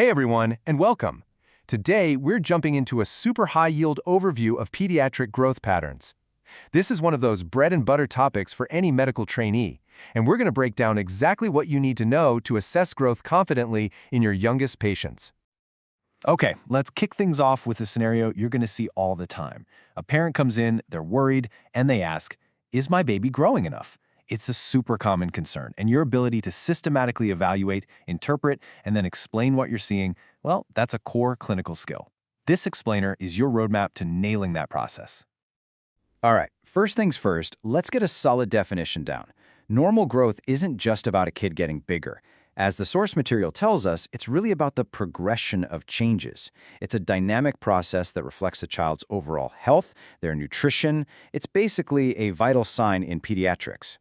Hey everyone, and welcome. Today, we're jumping into a super high-yield overview of pediatric growth patterns. This is one of those bread-and-butter topics for any medical trainee, and we're going to break down exactly what you need to know to assess growth confidently in your youngest patients. Okay, let's kick things off with a scenario you're going to see all the time. A parent comes in, they're worried, and they ask, "Is my baby growing enough?" It's a super common concern, and your ability to systematically evaluate, interpret, and then explain what you're seeing, well, that's a core clinical skill. This explainer is your roadmap to nailing that process. All right, first things first, let's get a solid definition down. Normal growth isn't just about a kid getting bigger. As the source material tells us, it's really about the progression of changes. It's a dynamic process that reflects a child's overall health, their nutrition. It's basically a vital sign in pediatrics.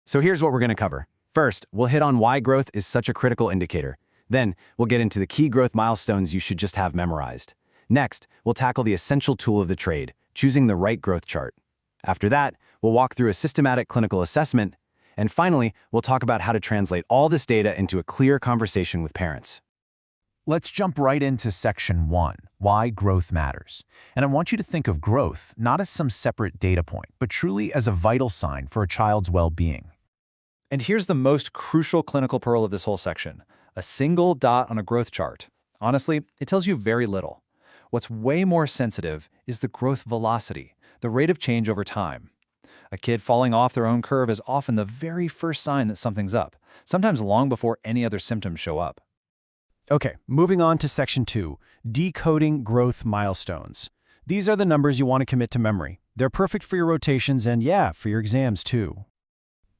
So here's what we're going to cover. First, we'll hit on why growth is such a critical indicator. Then, we'll get into the key growth milestones you should just have memorized. Next, we'll tackle the essential tool of the trade, choosing the right growth chart. After that, we'll walk through a systematic clinical assessment. And finally, we'll talk about how to translate all this data into a clear conversation with parents. Let's jump right into section 1, why growth matters. And I want you to think of growth not as some separate data point, but truly as a vital sign for a child's well-being. And here's the most crucial clinical pearl of this whole section: a single dot on a growth chart. Honestly, it tells you very little. What's way more sensitive is the growth velocity, the rate of change over time. A kid falling off their own curve is often the very first sign that something's up, sometimes long before any other symptoms show up. Okay, moving on to section 2, decoding growth milestones. These are the numbers you want to commit to memory. They're perfect for your rotations and, yeah, for your exams too.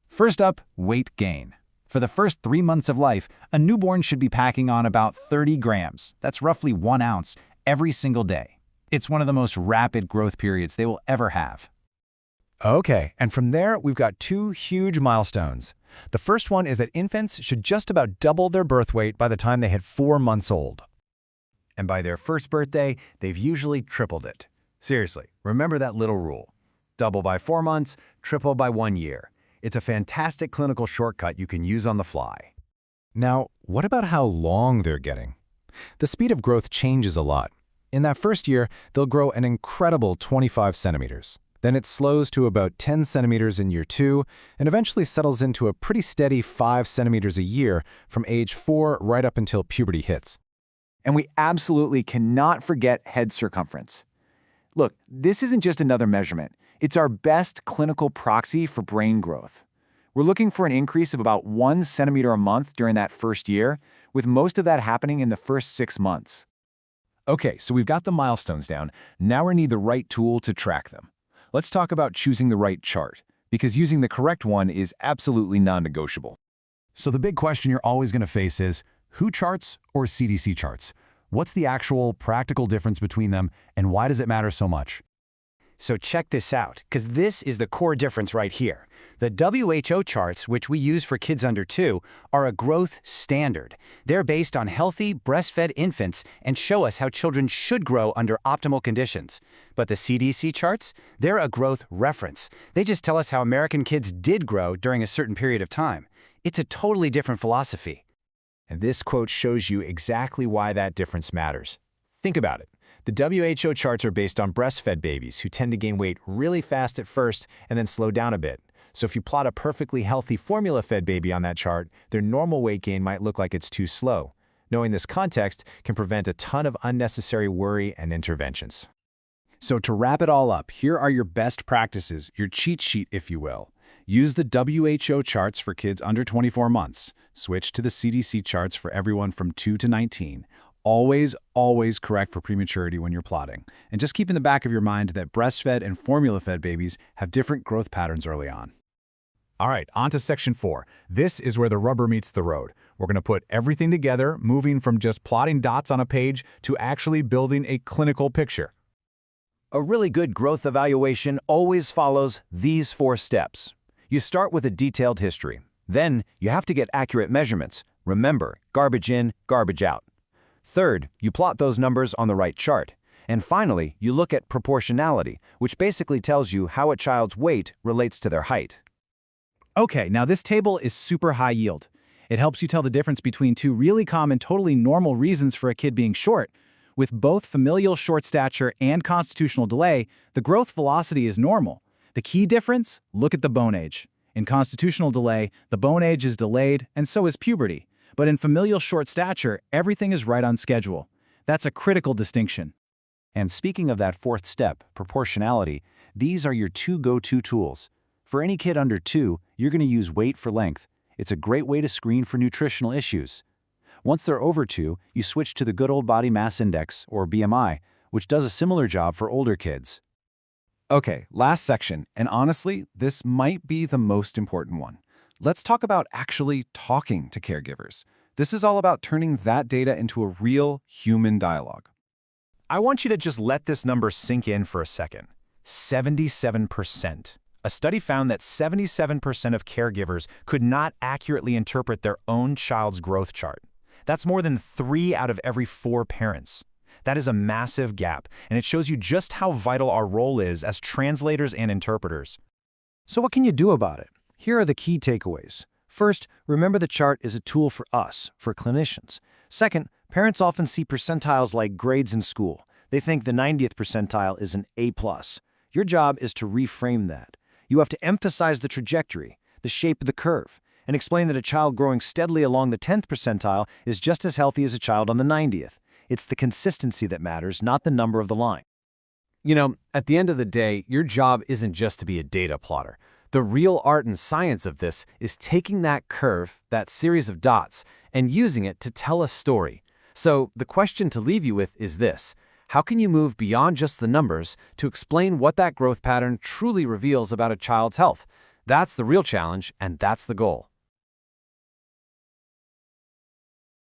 First up, weight gain. For the first 3 months of life, a newborn should be packing on about 30 grams, that's roughly 1 ounce, every single day. It's one of the most rapid growth periods they will ever have. Okay, and from there, we've got 2 huge milestones. The first one is that infants should just about double their birth weight by the time they hit 4 months old. And by their first birthday, they've usually tripled it. Seriously, remember that little rule. Double by 4 months, triple by 1 year. It's a fantastic clinical shortcut you can use on the fly. Now, what about how long they're getting? The speed of growth changes a lot. In that first year, they'll grow an incredible 25 centimeters. Then it slows to about 10 centimeters in year 2, and eventually settles into a pretty steady 5 centimeters a year from age 4 right up until puberty hits. And we absolutely cannot forget head circumference. Look, this isn't just another measurement. It's our best clinical proxy for brain growth. We're looking for an increase of about 1 centimeter a month during that first year, with most of that happening in the first 6 months. Okay, so we've got the milestones down. Now we need the right tool to track them. Let's talk about choosing the right chart, because using the correct one is absolutely non-negotiable. So the big question you're always going to face is, WHO charts or CDC charts? What's the actual practical difference between them, and why does it matter so much? So check this out, because this is the core difference right here. The WHO charts, which we use for kids under 2, are a growth standard. They're based on healthy, breastfed infants and show us how children should grow under optimal conditions. But the CDC charts, they're a growth reference. They just tell us how American kids did grow during a certain period of time. It's a totally different philosophy. And this quote shows you exactly why that difference matters. Think about it. The WHO charts are based on breastfed babies who tend to gain weight really fast at first and then slow down a bit. So if you plot a perfectly healthy formula-fed baby on that chart, their normal weight gain might look like it's too slow. Knowing this context can prevent a ton of unnecessary worry and interventions. So to wrap it all up, here are your best practices, your cheat sheet, if you will. Use the WHO charts for kids under 24 months. Switch to the CDC charts for everyone from 2 to 19. Always correct for prematurity when you're plotting. And just keep in the back of your mind that breastfed and formula-fed babies have different growth patterns early on. All right, on to section 4. This is where the rubber meets the road. We're going to put everything together, moving from just plotting dots on a page to actually building a clinical picture. A really good growth evaluation always follows these 4 steps. You start with a detailed history. Then, you have to get accurate measurements. Remember, garbage in, garbage out. Third, you plot those numbers on the right chart. And finally, you look at proportionality, which basically tells you how a child's weight relates to their height. Okay, now this table is super high yield. It helps you tell the difference between two really common, totally normal reasons for a kid being short. With both familial short stature and constitutional delay, the growth velocity is normal. The key difference? Look at the bone age. In constitutional delay, the bone age is delayed, and so is puberty. But in familial short stature, everything is right on schedule. That's a critical distinction. And speaking of that fourth step, proportionality, these are your two go-to tools. For any kid under 2, you're going to use weight for length. It's a great way to screen for nutritional issues. Once they're over 2, you switch to the good old body mass index, or BMI, which does a similar job for older kids. Okay, last section, and honestly, this might be the most important one. Let's talk about actually talking to caregivers. This is all about turning that data into a real human dialogue. I want you to just let this number sink in for a second. 77%. A study found that 77% of caregivers could not accurately interpret their own child's growth chart. That's more than 3 out of every 4 parents. That is a massive gap, and it shows you just how vital our role is as translators and interpreters. So what can you do about it? Here are the key takeaways. First, remember the chart is a tool for us, for clinicians. Second, parents often see percentiles like grades in school. They think the 90th percentile is an A+. Your job is to reframe that. You have to emphasize the trajectory, the shape of the curve, and explain that a child growing steadily along the 10th percentile is just as healthy as a child on the 90th. It's the consistency that matters, not the number of the line. You know, at the end of the day, your job isn't just to be a data plotter. The real art and science of this is taking that curve, that series of dots, and using it to tell a story. So the question to leave you with is this: how can you move beyond just the numbers to explain what that growth pattern truly reveals about a child's health? That's the real challenge, and that's the goal.